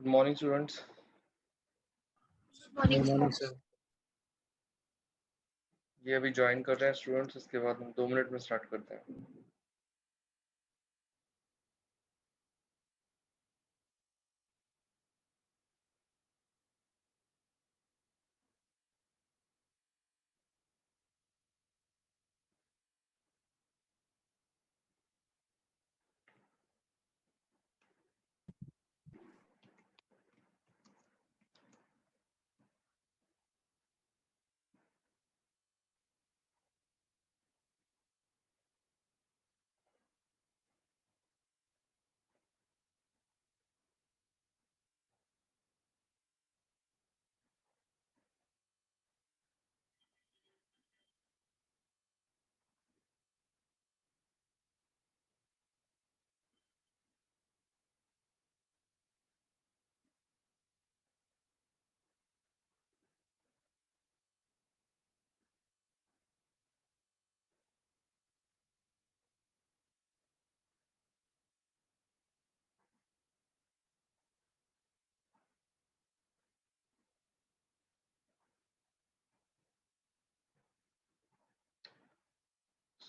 Good morning students. Good morning sir. ये अभी join कर रहे हैं स्टूडेंट्स, इसके बाद हम 2 मिनट में स्टार्ट करते हैं।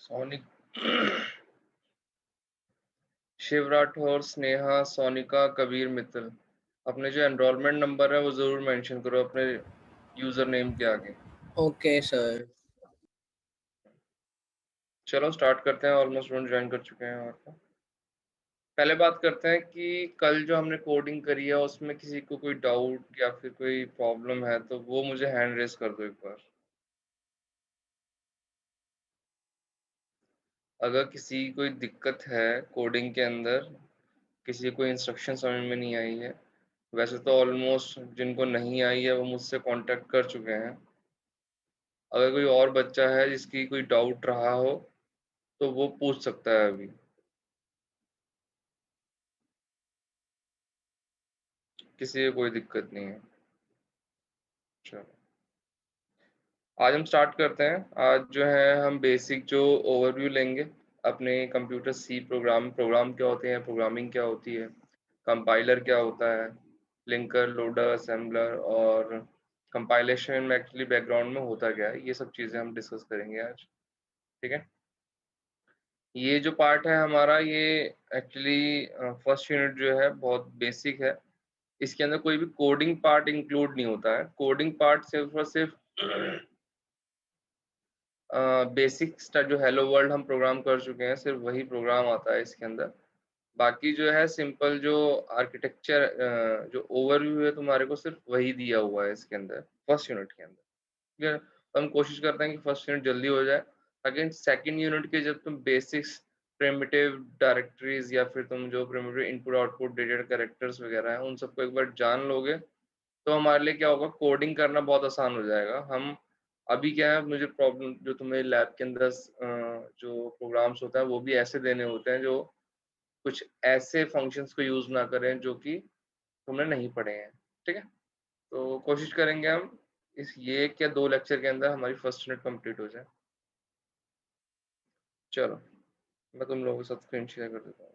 सोनिक, शिव राठौर, स्नेहा, सोनिका, कबीर मित्तल, अपने जो एनरोलमेंट नंबर है वो जरूर मेंशन करो अपने यूजर नेम के आगे। Okay sir. चलो स्टार्ट करते हैं। ऑलमोस्ट स्टूडेंट ज्वाइन कर चुके हैं। और पहले बात करते हैं कि कल जो हमने कोडिंग करी है उसमें किसी को कोई डाउट या फिर कोई प्रॉब्लम है तो वो मुझे हैंड रेज कर दो एक बार। अगर किसी की कोई दिक्कत है कोडिंग के अंदर, किसी को इंस्ट्रक्शन समझ में नहीं आई है, वैसे तो ऑलमोस्ट जिनको नहीं आई है वो मुझसे कांटेक्ट कर चुके हैं। अगर कोई और बच्चा है जिसकी कोई डाउट रहा हो तो वो पूछ सकता है अभी। किसी को कोई दिक्कत नहीं है। चलो आज हम स्टार्ट करते हैं। आज जो है हम बेसिक जो ओवरव्यू लेंगे अपने कंप्यूटर सी प्रोग्राम क्या होते हैं, प्रोग्रामिंग क्या होती है, कंपाइलर क्या होता है, लिंकर, लोडर, असेंबलर और कंपाइलेशन में एक्चुअली बैकग्राउंड में होता क्या है, ये सब चीज़ें हम डिस्कस करेंगे आज। ठीक है। ये जो पार्ट है हमारा, ये एक्चुअली फर्स्ट यूनिट जो है बहुत बेसिक है। इसके अंदर कोई भी कोडिंग पार्ट इंक्लूड नहीं होता है। कोडिंग पार्ट सिर्फ और सिर्फ बेसिक जो हेलो वर्ल्ड हम प्रोग्राम कर चुके हैं सिर्फ वही प्रोग्राम आता है इसके अंदर। बाकी जो है सिंपल जो आर्किटेक्चर, जो ओवरव्यू है तुम्हारे को सिर्फ वही दिया हुआ है इसके अंदर फर्स्ट यूनिट के अंदर। ठीक है। तो हम कोशिश करते हैं कि फर्स्ट यूनिट जल्दी हो जाए, ताकि सेकंड यूनिट के जब तुम बेसिक्स, प्रिमिटिव डायरेक्टरीज या फिर तुम जो primitive input output dated characters वगैरह हैं उन सबको एक बार जान लोगे तो हमारे लिए क्या होगा, कोडिंग करना बहुत आसान हो जाएगा। हम अभी क्या है, मुझे प्रॉब्लम जो तुम्हें लैब के अंदर जो प्रोग्राम्स होता है वो भी ऐसे देने होते हैं जो कुछ ऐसे फंक्शंस को यूज ना करें जो कि तुमने नहीं पढ़े हैं। ठीक है। तो कोशिश करेंगे हम इस ये 1 या 2 लेक्चर के अंदर हमारी फर्स्ट यूनिट कंप्लीट हो जाए। चलो मैं तुम लोगों के साथ स्क्रीन शेयर कर देता हूँ।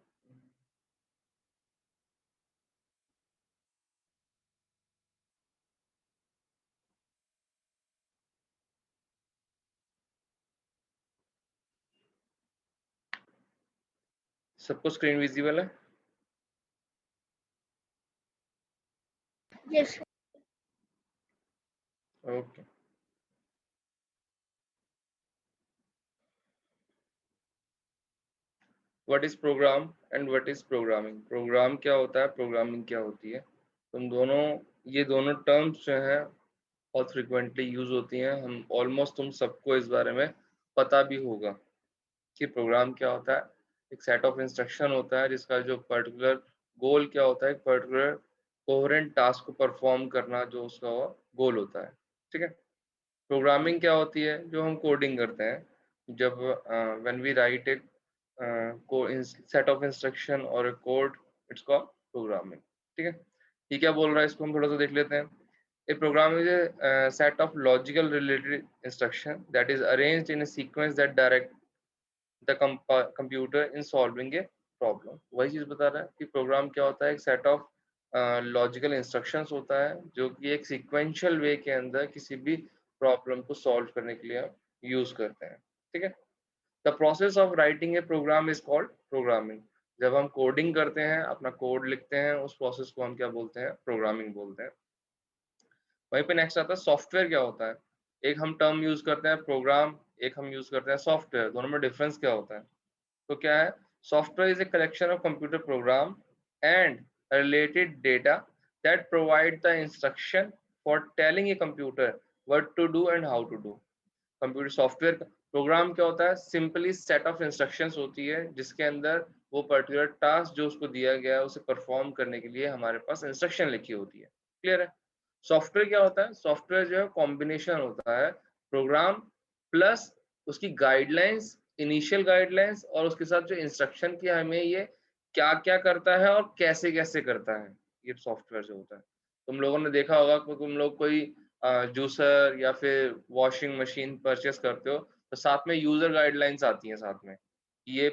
सबको स्क्रीन विजिबल है? Yes. Okay. What is program and what is programming? Program क्या होता है, प्रोग्रामिंग क्या होती है? तुम दोनों, ये दोनों टर्म्स जो हैं बहुत फ्रिक्वेंटली यूज होती हैं। हम ऑलमोस्ट तुम सबको इस बारे में पता भी होगा कि प्रोग्राम क्या होता है। एक सेट ऑफ इंस्ट्रक्शन होता है जिसका जो पर्टिकुलर गोल क्या होता है, एक पर्टिकुलर कोहेरेंट टास्क को परफॉर्म करना जो उसका गोल होता है। ठीक है। प्रोग्रामिंग क्या होती है? जो हम कोडिंग करते हैं जब when we write a set of instruction और a code, it's called programming. ठीक है। ये क्या बोल रहा है इसको हम थोड़ा सा देख लेते हैं। A program is a set of logical related instruction that is arranged in a sequence that direct the computer in solving a problem। वही चीज बता रहा है कि प्रोग्राम क्या होता है, एक सेट ऑफ लॉजिकल इंस्ट्रक्शंस होता है जो कि एक सीक्वेंशियल वे के अंदर किसी भी प्रॉब्लम को सॉल्व करने के लिए आप यूज करते हैं। ठीक है। The process of writing a program is called programming. जब हम कोडिंग करते हैं, अपना कोड लिखते हैं, उस प्रोसेस को हम क्या बोलते हैं? प्रोग्रामिंग बोलते हैं। वहीं पे नेक्स्ट आता है सॉफ्टवेयर। क्या होता है? एक हम टर्म यूज करते हैं प्रोग्राम, एक हम यूज करते हैं सॉफ्टवेयर। दोनों में डिफरेंस क्या होता है? तो क्या है? Software is a collection of computer program and related data that provide the instruction for telling a computer what to do and how to do। Computer software का प्रोग्राम क्या होता है? सिंपली सेट ऑफ इंस्ट्रक्शंस होती है जिसके अंदर वो particular task जो उसको दिया गया है उसे परफॉर्म करने के लिए हमारे पास इंस्ट्रक्शन लिखी होती है। क्लियर है? सॉफ्टवेयर क्या होता है? सॉफ्टवेयर जो है कॉम्बिनेशन होता है प्रोग्राम प्लस उसकी गाइडलाइंस, इनिशियल गाइडलाइंस और उसके साथ जो इंस्ट्रक्शन की हमें ये क्या क्या करता है और कैसे कैसे करता है, ये सॉफ्टवेयर जो होता है। तुम लोगों ने देखा होगा कि तुम लोग कोई जूसर या फिर वॉशिंग मशीन परचेस करते हो तो साथ में यूजर गाइडलाइंस आती हैं साथ में। ये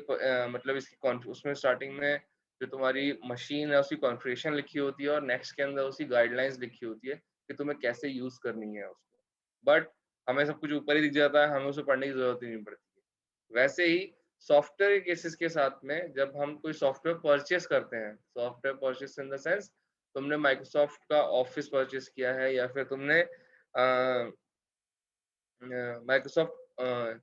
मतलब इसकी उसमें स्टार्टिंग में जो तुम्हारी मशीन है उसकी कॉन्फ़िगरेशन लिखी होती है और नेक्स्ट के अंदर उसकी गाइडलाइंस लिखी होती है कि तुम्हें कैसे यूज करनी है उसको। बट हमें सब कुछ ऊपर ही दिख जाता है, हमें उसे पढ़ने की जरूरत ही नहीं पड़ती है। वैसे ही सॉफ्टवेयर केसेस के साथ में जब हम कोई सॉफ्टवेयर परचेस करते हैं, software purchase in the sense तुमने माइक्रोसॉफ्ट का ऑफिस परचेस किया है या फिर तुमने माइक्रोसॉफ्ट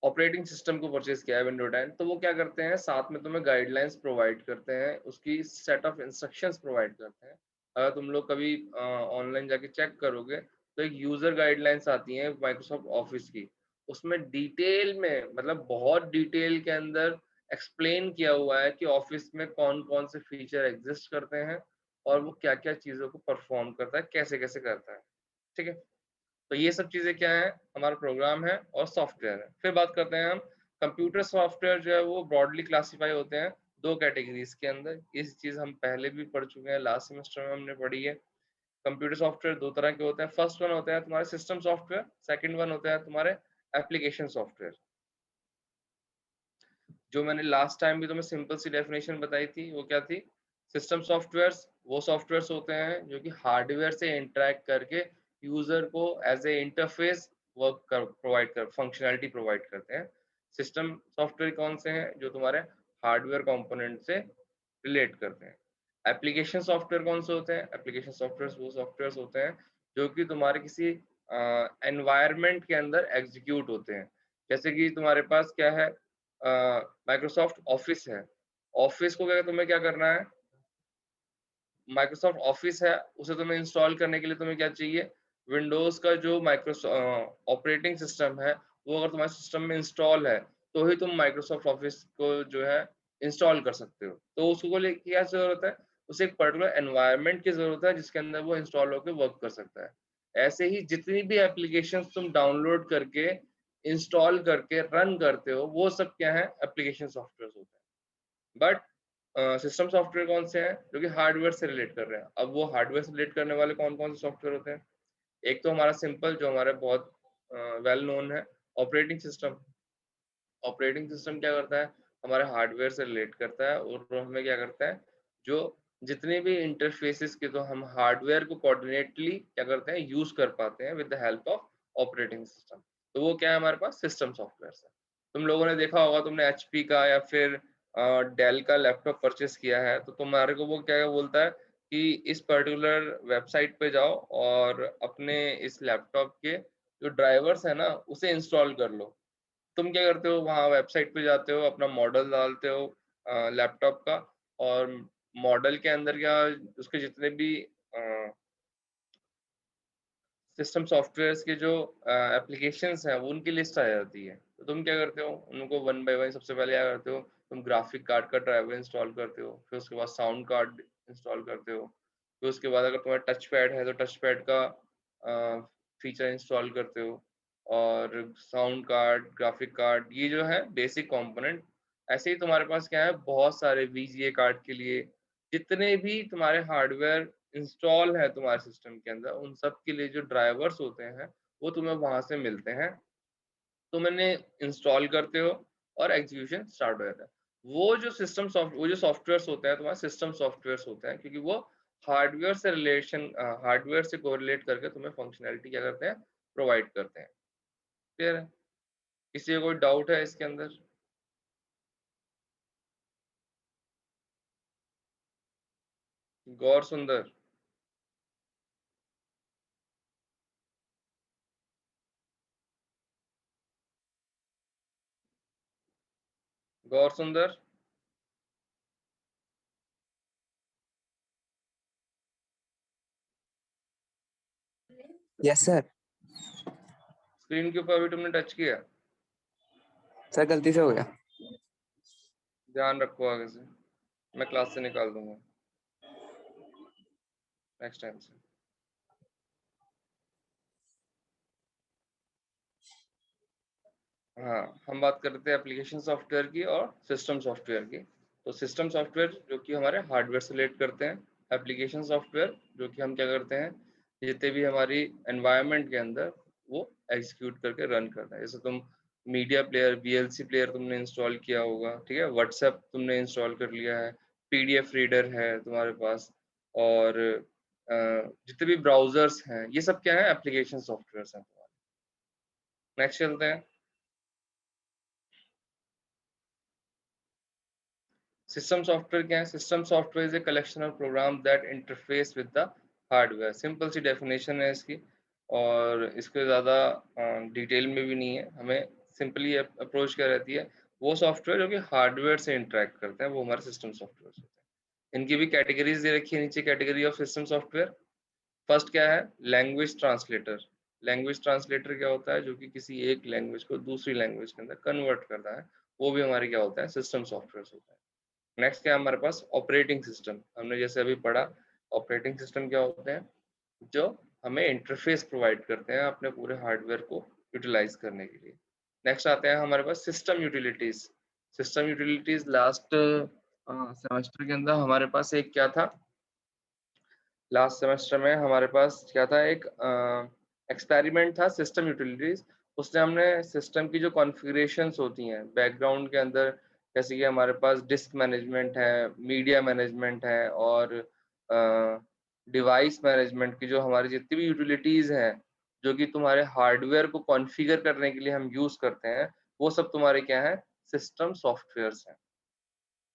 ऑपरेटिंग सिस्टम को परचेज किया है विंडो 10, तो वो क्या करते हैं? साथ में तुम्हें गाइडलाइंस प्रोवाइड करते हैं, उसकी सेट ऑफ इंस्ट्रक्शंस प्रोवाइड करते हैं। अगर तुम लोग कभी ऑनलाइन जाके चेक करोगे तो एक यूजर गाइडलाइंस आती है माइक्रोसॉफ्ट ऑफिस की। उसमें डिटेल में, मतलब बहुत डिटेल के अंदर एक्सप्लेन किया हुआ है कि ऑफिस में कौन कौन से फीचर एग्जिस्ट करते हैं और वो क्या क्या चीज़ों को परफॉर्म करता है, कैसे कैसे करता है। ठीक है। तो ये सब चीज़ें क्या है? हमारा प्रोग्राम है और सॉफ्टवेयर है। फिर बात करते हैं हम कंप्यूटर सॉफ्टवेयर जो है वो ब्रॉडली क्लासिफाई होते हैं 2 कैटेगरीज़ के अंदर। इस चीज़ हम पहले भी पढ़ चुके हैं, लास्ट सेमेस्टर में हमने पढ़ी है। कंप्यूटर सॉफ्टवेयर 2 तरह के होते हैं। फर्स्ट वन होता है तुम्हारे सिस्टम सॉफ्टवेयर, सेकंड वन होता है तुम्हारे एप्लीकेशन सॉफ्टवेयर। जो मैंने लास्ट टाइम भी तुम्हें सिंपल सी डेफिनेशन बताई थी, वो क्या थी? सिस्टम सॉफ्टवेयर्स वो सॉफ्टवेयर्स होते हैं जो कि हार्डवेयर से इंटरैक्ट करके यूजर को एज ए इंटरफेस वर्क कर प्रोवाइड कर फंक्शनैलिटी प्रोवाइड करते हैं। सिस्टम सॉफ्टवेयर कौन से हैं? जो तुम्हारे हार्डवेयर कंपोनेंट से रिलेट करते हैं। एप्लीकेशन सॉफ्टवेयर कौन से होते हैं? एप्लीकेशन सॉफ्टवेयर वो सॉफ्टवेयर होते हैं जो कि तुम्हारे किसी एनवायरनमेंट के अंदर एग्जीक्यूट होते हैं। जैसे कि तुम्हारे पास क्या है? माइक्रोसॉफ्ट ऑफिस है। ऑफिस को क्या तुम्हें क्या करना है? माइक्रोसॉफ्ट ऑफिस है, उसे तुम्हें इंस्टॉल करने के लिए तुम्हें क्या चाहिए? विंडोज़ का जो ऑपरेटिंग सिस्टम है, वो अगर तुम्हारे सिस्टम में इंस्टॉल है, तो ही तुम माइक्रोसॉफ्ट ऑफिस को जो है इंस्टॉल कर सकते हो। तो उसको लिए क्या ज़रूरत है? उसे एक पर्टिकुलर एनवायरनमेंट की ज़रूरत है जिसके अंदर वो इंस्टॉल होके वर्क कर सकता है। ऐसे ही जितनी भी एप्लीकेशंस तुम डाउनलोड करके, इंस्टॉल करके रन करते हो, वो सब क्या है? एप्लीकेशन सॉफ्टवेयर्स होते हैं। बट सिस्टम सॉफ्टवेयर कौन से हैं? जो कि हार्डवेयर से रिलेट कर रहे हैं। अब वो हार्डवेयर से रिलेट करने वाले कौन-कौन से सॉफ्टवेयर होते हैं? एक तो हमारा सिंपल जो हमारे बहुत वेल नोन है, ऑपरेटिंग सिस्टम। ऑपरेटिंग सिस्टम क्या करता है? हमारे हार्डवेयर से रिलेट करता है और वो हमें क्या करता है? जो जितने भी इंटरफेसेस के तो हम हार्डवेयर को कोऑर्डिनेटली क्या करते हैं? यूज़ कर पाते हैं with the help of operating system. तो वो क्या है हमारे पास? सिस्टम सॉफ्टवेयर्स है। तुम लोगों ने देखा होगा, तुमने एचपी का या फिर डेल का लैपटॉप परचेज़ किया है, तो तुम्हारे को वो क्या बोलता है कि इस पर्टिकुलर वेबसाइट पे जाओ और अपने इस लैपटॉप के जो ड्राइवर्स है ना, उसे इंस्टॉल कर लो। तुम क्या करते हो? वहाँ वेबसाइट पे जाते हो, अपना मॉडल डालते हो लैपटॉप का, और मॉडल के अंदर क्या उसके जितने भी सिस्टम सॉफ्टवेयर्स के जो एप्लीकेशंस हैं, वो उनकी लिस्ट आ जाती है। तो तुम क्या करते हो? उनको वन बाय वन सबसे पहले क्या करते हो? तुम ग्राफिक कार्ड का ड्राइवर इंस्टॉल करते हो, फिर उसके बाद साउंड कार्ड इंस्टॉल करते हो, फिर उसके बाद अगर तुम्हारा टच पैड है, तो टच पैड का फीचर इंस्टॉल करते हो, और साउंड कार्ड, ग्राफिक कार्ड, ये जो है बेसिक कंपोनेंट। ऐसे ही तुम्हारे पास क्या है? बहुत सारे वीजीए कार्ड के लिए जितने भी तुम्हारे हार्डवेयर इंस्टॉल है तुम्हारे सिस्टम के अंदर, उन सब के लिए जो ड्राइवर्स होते हैं, वो तुम्हें वहाँ से मिलते हैं। तुम इन्हें इंस्टॉल करते हो और एग्जीक्यूशन स्टार्ट हो जाता है। वो जो सॉफ्टवेयर्स होते हैं, तुम्हारे सिस्टम सॉफ्टवेयर्स होते हैं, क्योंकि वो हार्डवेयर से हार्डवेयर से कोरिलेट करके तुम्हें फंक्शनैलिटी क्या करते हैं, प्रोवाइड करते हैं। क्लियर है? किसी को कोई डाउट है इसके अंदर? गौर सुंदर, गौर सुंदर, यस सर। स्क्रीन के ऊपर अभी तुमने टच किया? सर गलती से हो गया। ध्यान रखो आगे से, मैं क्लास से निकाल दूंगा नेक्स्ट टाइम से। हाँ, हम बात करते हैं एप्लीकेशन सॉफ्टवेयर की और सिस्टम सॉफ्टवेयर की। तो सिस्टम सॉफ्टवेयर जो कि हमारे हार्डवेयर से रिलेट करते हैं, एप्लीकेशन सॉफ्टवेयर जो कि हम क्या करते हैं, जितने भी हमारी एनवायरनमेंट के अंदर वो एग्जीक्यूट करके रन करते हैं। जैसे तुम मीडिया प्लेयर, वीएलसी प्लेयर तुमने इंस्टॉल किया होगा, ठीक है, व्हाट्सएप तुमने इंस्टॉल कर लिया है, पीडीएफ रीडर है तुम्हारे पास, और जितने भी ब्राउजर्स हैं, ये सब क्या है, एप्लीकेशन सॉफ्टवेयर हैं तुम्हारे। नेक्स्ट चलते हैं। सिस्टम सॉफ्टवेयर क्या है? System software is a collection of program that interface with the hardware. Simple सी डेफिनेशन है इसकी, और इसके ज़्यादा डिटेल में भी नहीं है। हमें सिंपली अप्रोच क्या रहती है, वो सॉफ्टवेयर जो कि हार्डवेयर से इंटरेक्ट करते हैं वो हमारे सिस्टम सॉफ्टवेयर होते हैं। इनकी भी कैटेगरीज दे रखी है नीचे, category of system software. First क्या है, लैंग्वेज ट्रांसलेटर। लैंग्वेज ट्रांसलेटर क्या होता है, जो कि किसी एक लैंग्वेज को दूसरी लैंग्वेज के अंदर कन्वर्ट करता है, वो भी हमारे क्या होता है, सिस्टम सॉफ्टवेयर होता है। नेक्स्ट क्या है हमारे पास, ऑपरेटिंग सिस्टम। हमने जैसे अभी पढ़ा, ऑपरेटिंग सिस्टम क्या होते हैं, जो हमें इंटरफेस प्रोवाइड करते हैं अपने पूरे हार्डवेयर को यूटिलाइज करने के लिए। नेक्स्ट आते हैं हमारे पास system utilities. System utilities last semester के अंदर हमारे पास एक क्या था, लास्ट सेमेस्टर में हमारे पास क्या था, एक एक्सपेरिमेंट था सिस्टम यूटिलिटीज। उसने हमने सिस्टम की जो कॉन्फ़िगरेशंस होती हैं बैकग्राउंड के अंदर, जैसे कि हमारे पास डिस्क मैनेजमेंट है, मीडिया मैनेजमेंट है, और डिवाइस मैनेजमेंट की जो हमारी जितनी भी यूटिलिटीज हैं, जो कि तुम्हारे हार्डवेयर को कॉन्फ़िगर करने के लिए हम यूज करते हैं, वो सब तुम्हारे क्या है, सिस्टम सॉफ्टवेयर्स हैं।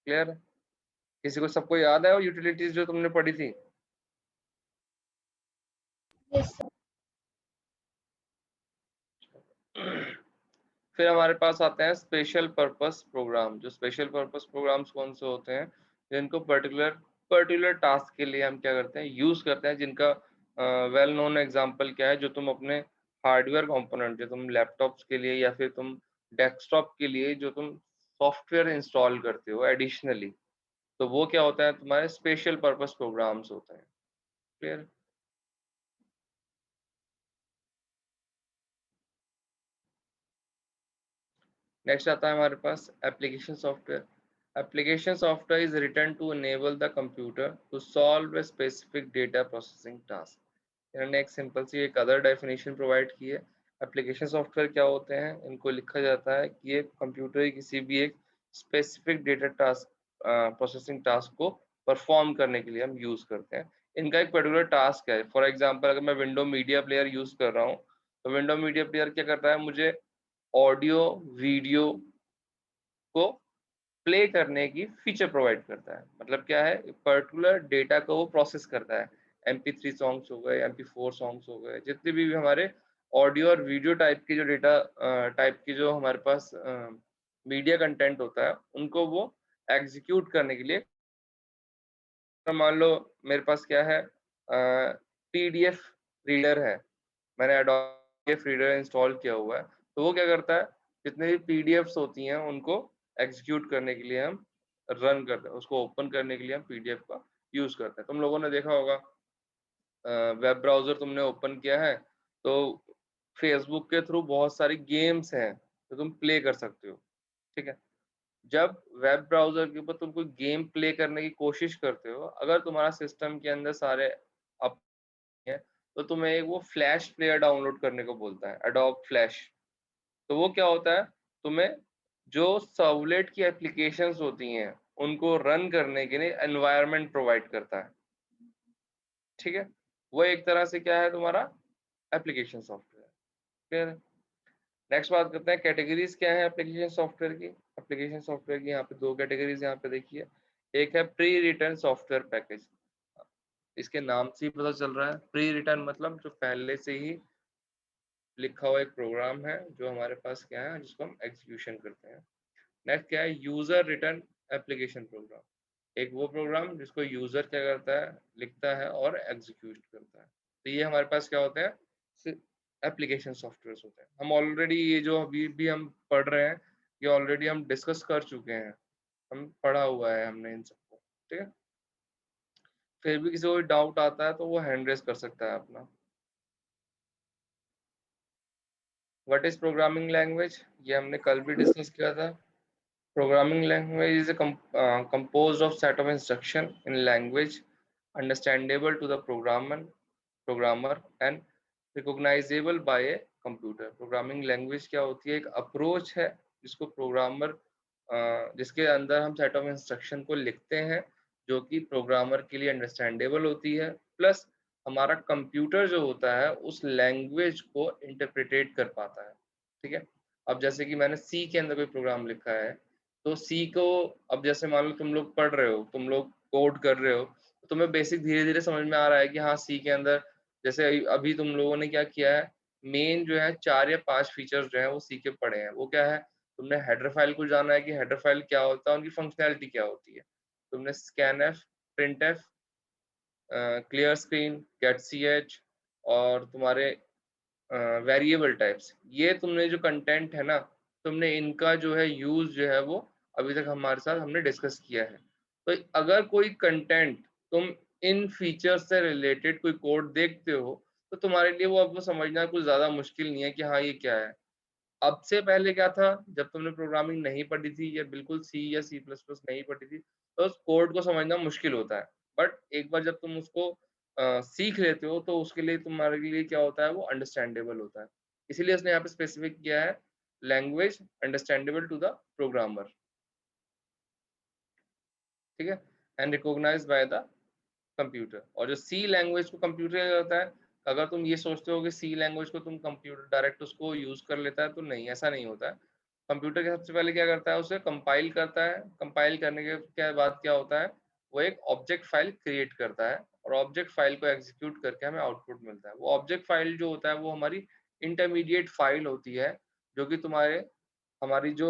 क्लियर? किसी को, सबको याद है वो यूटिलिटीज जो तुमने पढ़ी थी? Yes sir. फिर हमारे पास आते हैं स्पेशल पर्पस प्रोग्राम। जो स्पेशल पर्पस प्रोग्राम्स कौन से होते हैं, जिनको पर्टिकुलर टास्क के लिए हम क्या करते हैं, यूज करते हैं, जिनका वेल नोन एग्जांपल क्या है, जो तुम अपने हार्डवेयर कंपोनेंट, जो तुम लैपटॉप्स के लिए या फिर तुम डेस्कटॉप के लिए जो तुम सॉफ्टवेयर इंस्टॉल करते हो एडिशनली, तो वो क्या होता है, तुम्हारे स्पेशल पर्पस प्रोग्राम्स होते हैं। क्लियर? नेक्स्ट आता है हमारे पास application software. Application software is written to enable the computer to solve a specific data processing task. इन्होंने एक सिंपल सी एक अदर डेफिनेशन प्रोवाइड की है। एप्लीकेशन सॉफ्टवेयर क्या होते हैं, इनको लिखा जाता है कि ये कंप्यूटर की किसी भी एक specific data task processing task को परफॉर्म करने के लिए हम यूज करते हैं। इनका एक पर्टिकुलर टास्क है। फॉर एग्जाम्पल, अगर मैं विंडो मीडिया प्लेयर यूज कर रहा हूँ, तो विंडो मीडिया प्लेयर क्या करता है, मुझे ऑडियो वीडियो को प्ले करने की फीचर प्रोवाइड करता है। मतलब क्या है, पर्टिकुलर डेटा को वो प्रोसेस करता है। MP3 सॉन्ग्स हो गए, MP4 सॉन्ग्स हो गए, जितने भी हमारे ऑडियो और वीडियो टाइप की जो डेटा टाइप की जो हमारे पास मीडिया कंटेंट होता है, उनको वो एग्जीक्यूट करने के लिए, तो मान लो मेरे पास क्या है, PDF रीडर है, मैंने एडोब पीडीएफ रीडर इंस्टॉल किया हुआ है, तो वो क्या करता है, जितने भी पीडीएफ्स होती हैं उनको एग्जीक्यूट करने के लिए हम रन करते हैं, उसको ओपन करने के लिए हम पीडीएफ का यूज करते हैं। तुम लोगों ने देखा होगा, वेब ब्राउजर तुमने ओपन किया है, तो फेसबुक के थ्रू बहुत सारी गेम्स हैं तो तुम प्ले कर सकते हो। ठीक है, जब वेब ब्राउजर के ऊपर तुम कोई गेम प्ले करने की कोशिश करते हो, अगर तुम्हारा सिस्टम के अंदर सारे अप है, तो तुम्हें एक वो फ्लैश प्लेयर डाउनलोड करने को बोलता है, एडोब फ्लैश। तो वो क्या होता है, तुम्हें जो सर्वलेट की एप्लीकेशंस होती हैं उनको रन करने के लिए एनवायरनमेंट प्रोवाइड करता है। ठीक है, वो एक तरह से क्या है तुम्हारा एप्लीकेशन सॉफ्टवेयर। फिर नेक्स्ट बात करते हैं कैटेगरीज क्या है एप्लीकेशन सॉफ्टवेयर की। एप्लीकेशन सॉफ्टवेयर की यहाँ पे दो कैटेगरीज यहाँ पे देखिए। एक है प्री रिटर्न सॉफ्टवेयर पैकेज, इसके नाम से ही पता चल रहा है, प्री रिटर्न मतलब जो पहले से ही लिखा हुआ एक प्रोग्राम है जो हमारे पास क्या है जिसको हम एग्जीक्यूशन करते हैं। नेक्स्ट क्या है यूजर रिटर्न एप्लीकेशन प्रोग्राम, एक वो प्रोग्राम जिसको यूजर क्या करता है लिखता है और एग्जीक्यूट करता है। तो ये हमारे पास क्या होते हैं एप्लीकेशन सॉफ्टवेयर होते हैं। हम ऑलरेडी ये जो अभी भी हम पढ़ रहे हैं ये ऑलरेडी हम डिस्कस कर चुके हैं, हम पढ़ा हुआ है हमने इन सबको। ठीक है, फिर भी किसी को डाउट आता है तो वो हैंड रेज कर सकता है अपना। व्हाट इज प्रोग्रामिंग लैंग्वेज, ये हमने कल भी डिस्कस किया था। Programming language is composed of set of instruction in language understandable to the programmer and recognizable by a computer. Programming language क्या होती है, एक अप्रोच है जिसको प्रोग्रामर जिसके अंदर हम सेट ऑफ इंस्ट्रक्शन को लिखते हैं जो कि प्रोग्रामर के लिए अंडरस्टैंडेबल होती है, प्लस हमारा कंप्यूटर जो होता है उस लैंग्वेज को इंटरप्रिटेट कर पाता है। ठीक है, अब जैसे कि मैंने सी के अंदर कोई प्रोग्राम लिखा है तो सी को अब जैसे मान लो तुम लोग पढ़ रहे हो, तुम लोग कोड कर रहे हो, तो तुम्हें बेसिक धीरे धीरे समझ में आ रहा है कि हाँ सी के अंदर जैसे अभी तुम लोगों ने क्या किया है, मेन जो है 4 या 5 फीचर्स जो है वो सी के पढ़े हैं। वो क्या है, तुमने हेडर फाइल को जाना है कि हेडर फाइल क्या होता है, उनकी फंक्शनैलिटी क्या होती है। तुमने scanf, printf, clear screen, get C H और तुम्हारे वेरिएबल टाइप्स, ये तुमने जो कंटेंट है ना, तुमने इनका जो है यूज जो है वो अभी तक हमारे साथ हमने डिस्कस किया है। तो अगर कोई कंटेंट तुम इन फीचर्स से रिलेटेड कोई कोड देखते हो तो तुम्हारे लिए वो अब वो समझना कुछ ज्यादा मुश्किल नहीं है कि हाँ ये क्या है। अब से पहले क्या था, जब तुमने प्रोग्रामिंग नहीं पढ़ी थी या बिल्कुल सी या सी प्लस प्लस नहीं पढ़ी थी तो उस कोड को समझना मुश्किल होता है। बट एक बार जब तुम उसको सीख लेते हो तो उसके लिए तुम्हारे लिए क्या होता है वो अंडरस्टैंडेबल होता है। इसीलिए उसने यहाँ पे स्पेसिफिक किया है language understandable to the programmer. ठीक है, and recognize by the computer. और जो सी लैंग्वेज को कंप्यूटर करता है, अगर तुम ये सोचते हो कि सी लैंग्वेज को तुम कंप्यूटर डायरेक्ट उसको यूज कर लेता है तो नहीं, ऐसा नहीं होता है। कंप्यूटर के सबसे पहले क्या करता है, उसे कंपाइल करता है। कंपाइल करने के बाद क्या होता है, वो एक ऑब्जेक्ट फाइल क्रिएट करता है और ऑब्जेक्ट फाइल को एग्जीक्यूट करके हमें आउटपुट मिलता है। वो ऑब्जेक्ट फाइल जो होता है वो हमारी इंटरमीडिएट फाइल होती है जो कि तुम्हारे हमारी जो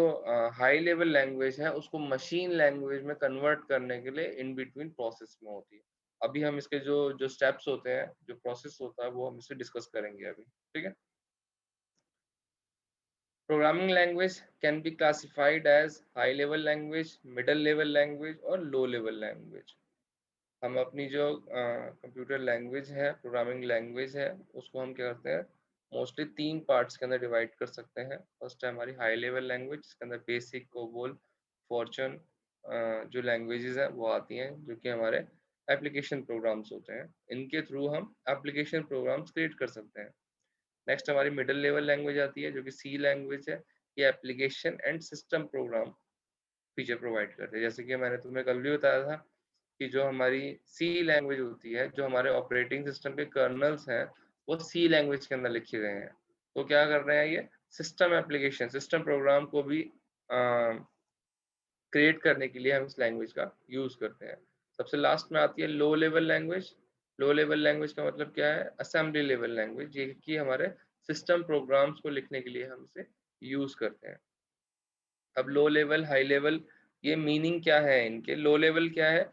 हाई लेवल लैंग्वेज है उसको मशीन लैंग्वेज में कन्वर्ट करने के लिए इन बिटवीन प्रोसेस में होती है। अभी हम इसके जो जो स्टेप्स होते हैं, जो प्रोसेस होता है वो हम इसे डिस्कस करेंगे अभी। ठीक है, programming language can be classified as high level language, middle level language और लो लेवल लैंग्वेज। हम अपनी जो कंप्यूटर लैंग्वेज है, प्रोग्रामिंग लैंग्वेज है, उसको हम क्या करते हैं मोस्टली 3 पार्ट्स के अंदर डिवाइड कर सकते हैं। फर्स्ट है हमारी हाई लेवल लैंग्वेज जिसके अंदर बेसिक, कोबोल, फॉर्चून जो लैंग्वेजेस हैं वो आती हैं जो कि हमारे एप्लीकेशन प्रोग्राम्स होते हैं। इनके थ्रू हम एप्लीकेशन प्रोग्राम्स क्रिएट कर सकते हैं। नेक्स्ट हमारी मिडल लेवल लैंग्वेज आती है जो कि सी लैंग्वेज है। ये application and system program feature provide करते हैं। जैसे कि मैंने तुम्हें कल भी बताया था कि जो हमारी सी लैंग्वेज होती है, जो हमारे ऑपरेटिंग सिस्टम के कर्नल्स हैं वो सी लैंग्वेज के अंदर लिखे गए हैं। तो क्या कर रहे हैं, ये सिस्टम एप्लीकेशन, सिस्टम प्रोग्राम को भी क्रिएट करने के लिए हम इस लैंग्वेज का यूज करते हैं। सबसे लास्ट में आती है लो लेवल लैंग्वेज। लो लेवल लैंग्वेज का मतलब क्या है, असेंबली लेवल लैंग्वेज, ये कि हमारे सिस्टम प्रोग्राम्स को लिखने के लिए हम इसे यूज करते हैं। अब लो लेवल, हाई लेवल, ये मीनिंग क्या है इनके। लो लेवल क्या है,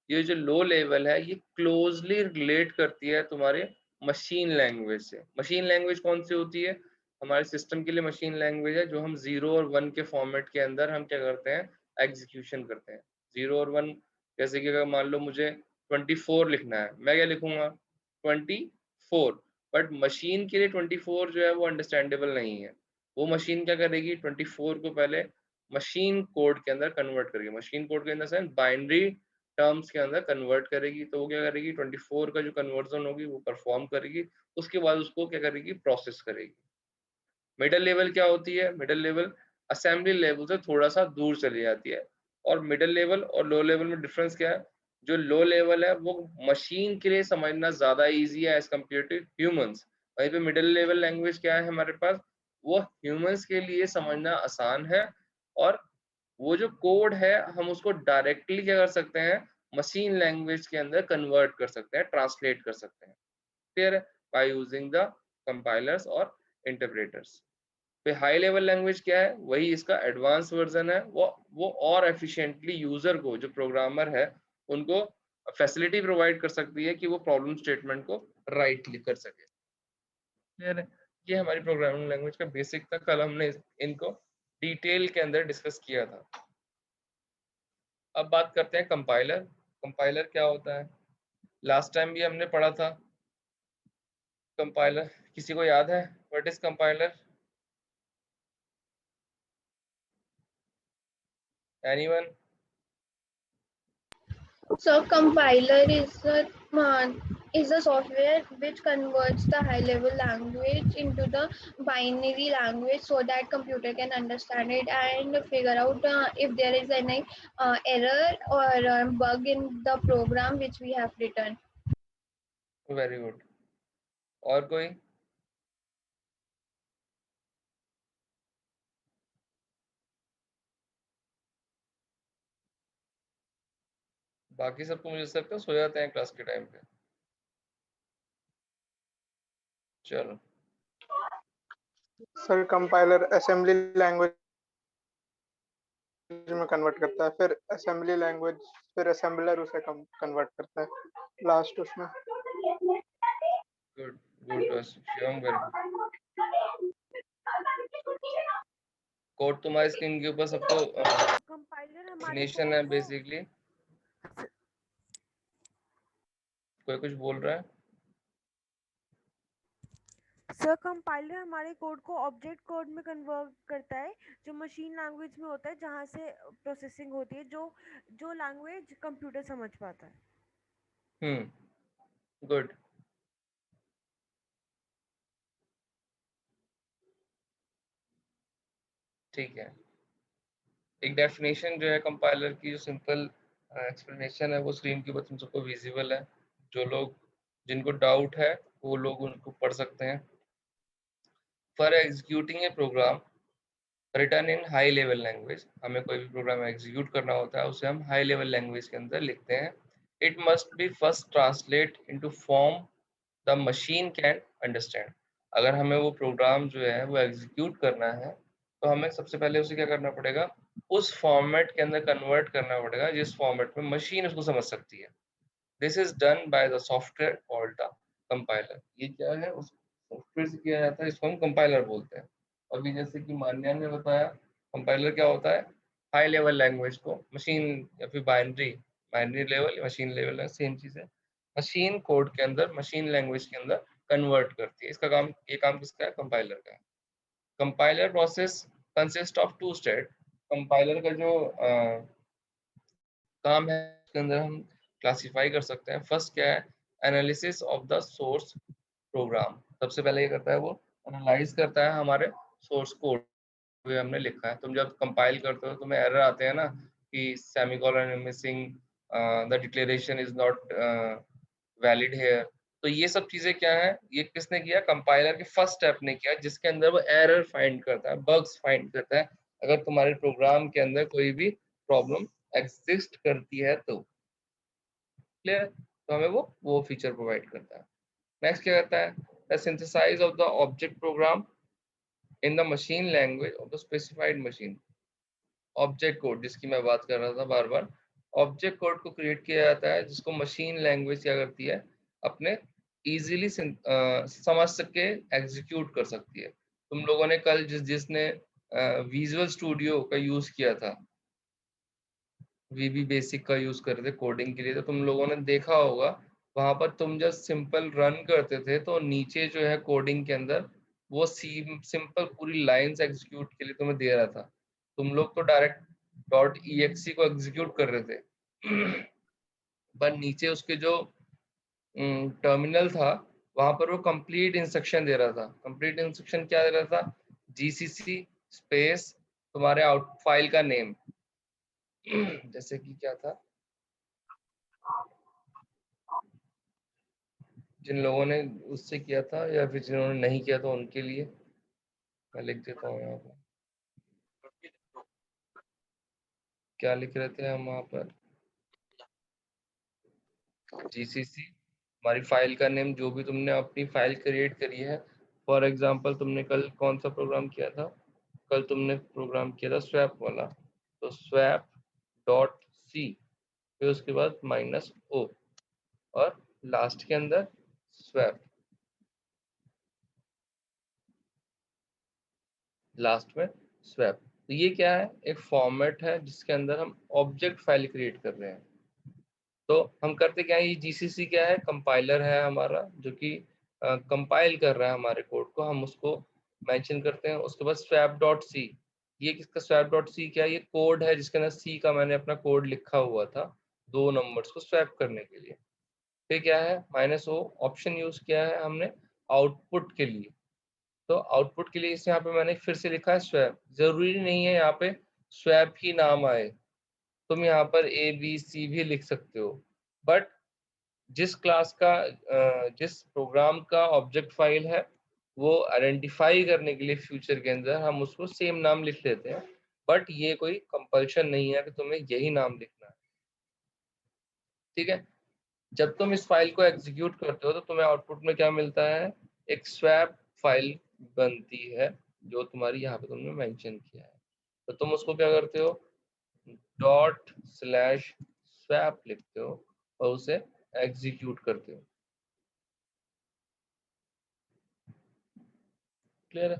ये जो लो लेवल है ये क्लोजली रिलेट करती है तुम्हारे मशीन लैंग्वेज से। मशीन लैंग्वेज कौन सी होती है, हमारे सिस्टम के लिए मशीन लैंग्वेज है जो हम 0 और 1 के फॉर्मेट के अंदर हम क्या करते हैं एग्जीक्यूशन करते हैं। 0 और 1, जैसे कि अगर मान लो मुझे 24 लिखना है, मैं क्या लिखूंगा 24, बट मशीन के लिए 24 जो है वो अंडरस्टैंडेबल नहीं है। वो मशीन क्या करेगी, 24 को पहले मशीन कोड के अंदर कन्वर्ट करेगी। मशीन कोड के अंदर बाइनरी टर्म्स के अंदर कन्वर्ट करेगी। तो वो क्या करेगी, 24 का जो कन्वर्जन होगी वो परफॉर्म करेगी, उसके बाद उसको क्या करेगी प्रोसेस करेगी। मिडल लेवल क्या होती है, मिडल लेवल असेंबली लेवल से थोड़ा सा दूर चली जाती है। और मिडल लेवल और लो लेवल में डिफरेंस क्या है, जो लो लेवल है वो मशीन के लिए समझना ज्यादा इजी है एज कम्पेयर टू ह्यूमंस। वहीं पे मिडिल लेवल लैंग्वेज क्या है हमारे पास, वो ह्यूमंस के लिए समझना आसान है, और वो जो कोड है हम उसको डायरेक्टली क्या कर सकते हैं, मशीन लैंग्वेज के अंदर कन्वर्ट कर सकते हैं, ट्रांसलेट कर सकते हैं, फिर बाय यूजिंग द कंपाइलर्स और इंटरप्रेटर्स। फिर हाई लेवल लैंग्वेज क्या है, वही इसका एडवांस वर्जन है, वो और एफिशिएंटली यूजर को, जो प्रोग्रामर है उनको फैसिलिटी प्रोवाइड कर सकती है कि वो प्रॉब्लम स्टेटमेंट को राइट कर सके। क्लियर है? ये हमारी प्रोग्रामिंग लैंग्वेज का बेसिक था, कल हमने इनको डिटेल के अंदर डिस्कस किया था। अब बात करते हैं कंपाइलर। कंपाइलर क्या होता है, लास्ट टाइम भी हमने पढ़ा था कंपाइलर, किसी को याद है what is compiler? Anyone? So compiler is a software which converts the high level language into the binary language so that computer can understand it and figure out if there is any error or bug in the program which we have written. Very good. और कोई? बाकी सबको मुझे लगता है सो जाते हैं class के टाइम पे। चलो सर कंपाइलर असेंबली लैंग्वेज में कन्वर्ट करता है, फिर असेंबली लैंग्वेज, फिर असेंबलर उसे कन्वर्ट करता है लास्ट उसमें। Good good Shivam, very good. Code तुम्हारी स्क्रीन के ऊपर सबको कंपाइलर हमारे डेफिनेशन है बेसिकली। कोई कुछ बोल रहा है? सर कंपाइलर हमारे कोड को ऑब्जेक्ट कोड में कन्वर्ट करता है, जो मशीन लैंग्वेज में होता है, जहाँ से प्रोसेसिंग होती है, जो लैंग्वेज कंप्यूटर समझ पाता है। गुड। ठीक है, एक डेफिनेशन जो है कंपाइलर की, जो सिंपल एक्सप्लेनेशन है वो स्क्रीन के ऊपर तुम सबको विजिबल है। जो लोग, जिनको डाउट है वो लोग उनको पढ़ सकते हैं। For executing a program written in high level language, हमें कोई भी प्रोग्राम एग्जीक्यूट करना होता है उसे हम हाई लेवल लैंग्वेज के अंदर लिखते हैं। It must be first translate into form the machine can understand. अगर हमें वो प्रोग्राम जो है वो एग्जीक्यूट करना है तो हमें सबसे पहले उसे क्या करना पड़ेगा, उस फॉर्मेट के अंदर कन्वर्ट करना पड़ेगा जिस फॉर्मेट में मशीन उसको समझ सकती है। This is done by the software called the compiler. ये क्या है, उस सॉफ्टवेयर से किया जाता है, इसको हम कंपाइलर बोलते हैं। अभी जैसे कि मान्या ने बताया, कंपाइलर क्या होता है, हाई लेवल लैंग्वेज को मशीन या फिर बाइनरी, बाइनरी लेवल या मशीन लेवल है, सेम चीज है, मशीन कोड के अंदर, मशीन लैंग्वेज के अंदर कन्वर्ट करती है। इसका काम, ये काम किसका है, कंपाइलर का है। Compiler process consist of two state. Compiler का जो काम है उसके अंदर हम क्लासिफाई कर सकते हैं। फर्स्ट क्या है, analysis of the source program. सबसे पहले ये करता है, वो एनालाइज करता है हमारे सोर्स कोड जो हमने लिखा है। तुम जब कंपाइल करते हो तुम्हें एरर आते हैं ना कि semicolon missing, the declaration is not valid here. तो ये सब चीजें क्या है, ये किसने किया, कंपाइलर के फर्स्ट स्टेप ने किया, जिसके अंदर वो एरर फाइंड करता है, बग्स फाइंड करता है, अगर तुम्हारे प्रोग्राम के अंदर कोई भी प्रॉब्लम एग्जिस्ट करती है तो। क्लियर? तो हमें वो फीचर प्रोवाइड करता है। नेक्स्ट क्या करता है, the synthesize of the object program in the machine language of the specified machine. Object code जिसकी मैं बात कर रहा था बार बार, ऑब्जेक्ट कोड को क्रिएट किया जाता है जिसको मशीन लैंग्वेज क्या करती है, अपने इजीली समझ सके, एग्जीक्यूट कर सकती है। तुम लोगों ने कल जिसने विजुअल स्टूडियो का यूज किया था, वीबी बेसिक का यूज कर रहे थे कोडिंग के लिए, तो तुम लोगों ने देखा होगा वहां पर तुम जब सिंपल रन करते थे तो नीचे जो है कोडिंग के अंदर वो सिंपल पूरी लाइंस एग्जीक्यूट के लिए तुम्हें दे रहा था। तुम लोग तो डायरेक्ट .exe को एग्जीक्यूट कर रहे थे पर नीचे उसके जो टर्मिनल था वहां पर वो कंप्लीट इंस्ट्रक्शन दे रहा था। कंप्लीट इंस्ट्रक्शन क्या दे रहा था, जीसीसी स्पेस तुम्हारे आउट फाइल का नेम जैसे कि क्या था, जिन लोगों ने उससे किया था या फिर जिन्होंने नहीं किया था उनके लिए मैं लिख देता हूँ यहाँ पर। क्या लिख रहे थे हम वहाँ पर? जीसीसी हमारी फाइल का नेम, जो भी तुमने अपनी फाइल क्रिएट करी है। फॉर एग्जांपल तुमने कल कौन सा प्रोग्राम किया था? कल तुमने प्रोग्राम किया था स्वैप वाला, तो स्वैप डॉट सी, फिर उसके बाद -o और लास्ट के अंदर स्वैप, लास्ट में स्वैप। तो ये क्या है? एक फॉर्मेट है जिसके अंदर हम ऑब्जेक्ट फाइल क्रिएट कर रहे हैं। तो हम करते क्या है, ये जीसीसी क्या है? कंपाइलर है हमारा, जो कि कंपाइल कर रहा है हमारे कोड को, हम उसको मेंशन करते हैं। उसके बाद स्वैप डॉट सी, ये किसका? स्वैप डॉट सी क्या है? ये कोड है जिसके अंदर सी का मैंने अपना कोड लिखा हुआ था 2 नंबर्स को स्वैप करने के लिए। फिर क्या है? -o ऑप्शन यूज किया है हमने आउटपुट के लिए। तो आउटपुट के लिए इस यहाँ पे मैंने फिर से लिखा है स्वैप। जरूरी नहीं है यहाँ पे स्वैप ही नाम आए, तुम यहाँ पर ए बी सी भी लिख सकते हो, बट जिस क्लास का जिस प्रोग्राम का ऑब्जेक्ट फाइल है वो आइडेंटिफाई करने के लिए फ्यूचर के अंदर हम उसको सेम नाम लिख लेते हैं, बट ये कोई कंपल्शन नहीं है कि तुम्हें यही नाम लिखना है। ठीक है? जब तुम इस फाइल को एग्जीक्यूट करते हो तो तुम्हें आउटपुट में क्या मिलता है? एक स्वैप फाइल बनती है, जो तुम्हारी यहाँ पे तुमने मेंशन किया है। तो तुम उसको क्या करते हो? ./स्वैप लिखते हो और उसे एग्जीक्यूट करते हो। क्लियर है?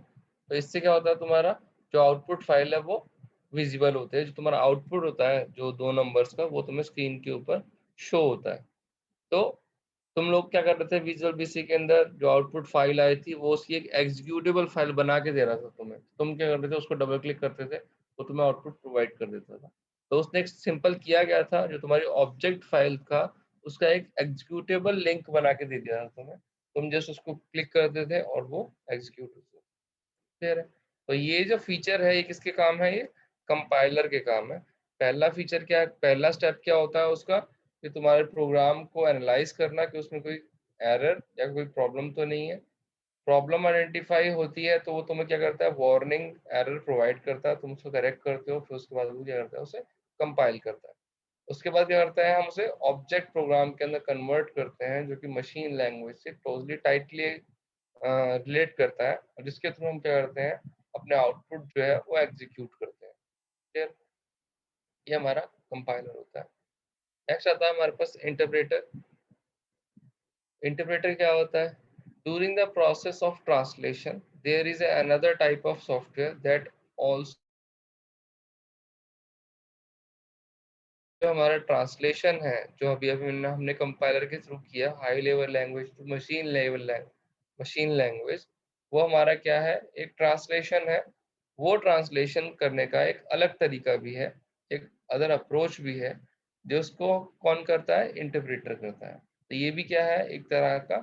तो इससे क्या होता है, तुम्हारा जो आउटपुट फाइल है वो विजिबल होते हैं। जो तुम्हारा आउटपुट होता है जो 2 नंबर्स का, वो तुम्हें स्क्रीन के ऊपर शो होता है। तो तुम लोग क्या कर रहे थे, विजुअल बीसी के अंदर जो आउटपुट फाइल आई थी वो उसकी एक एग्जीक्यूटेबल फाइल बना के दे रहा था तुम्हें। तुम क्या कर रहे थे, उसको डबल क्लिक करते थे, वो तुम्हें आउटपुट प्रोवाइड कर देता था। तो उसने एक सिंपल किया गया था, जो तुम्हारी ऑब्जेक्ट फाइल था उसका एक एग्जीक्यूटेबल लिंक बना के दे दिया था तुम्हें। तुम जस्ट उसको क्लिक करते थे और वो एग्जीक्यूट होता। क्लियर है? तो ये जो फीचर है ये किसके काम है? ये कंपाइलर के काम है। पहला फीचर क्या है, पहला स्टेप क्या होता है उसका, कि तुम्हारे प्रोग्राम को एनालाइज करना कि उसमें कोई एरर या कोई प्रॉब्लम तो नहीं है। प्रॉब्लम आइडेंटिफाई होती है तो वो तुम्हें क्या करता है, वार्निंग एरर प्रोवाइड करता है, तुम उसको करेक्ट करते हो, फिर उसके बाद वो क्या करता है, उसे कंपाइल करता है। उसके बाद क्या करता है, हम उसे ऑब्जेक्ट प्रोग्राम के अंदर कन्वर्ट करते हैं, जो कि मशीन लैंग्वेज से क्लोजली टाइटली रिलेट करता है, और जिसके थ्रू हम क्या करते हैं, अपने आउटपुट जो है वो एग्जीक्यूट करते हैं। फिर ये हमारा कंपाइलर होता है। नेक्स्ट आता है हमारे पास इंटरप्रेटर। इंटरप्रेटर क्या होता है? During the process of translation there is another type of software that also, जो हमारा ट्रांसलेशन है, जो अभी अभी हमने कंपाइलर के थ्रू किया, high level language to machine language, वो हमारा क्या है, एक ट्रांसलेशन है। वो ट्रांसलेशन करने का एक अलग तरीका भी है, एक अदर अप्रोच भी है, जो उसको कौन करता है? इंटरप्रेटर करता है। तो ये भी क्या है, एक तरह का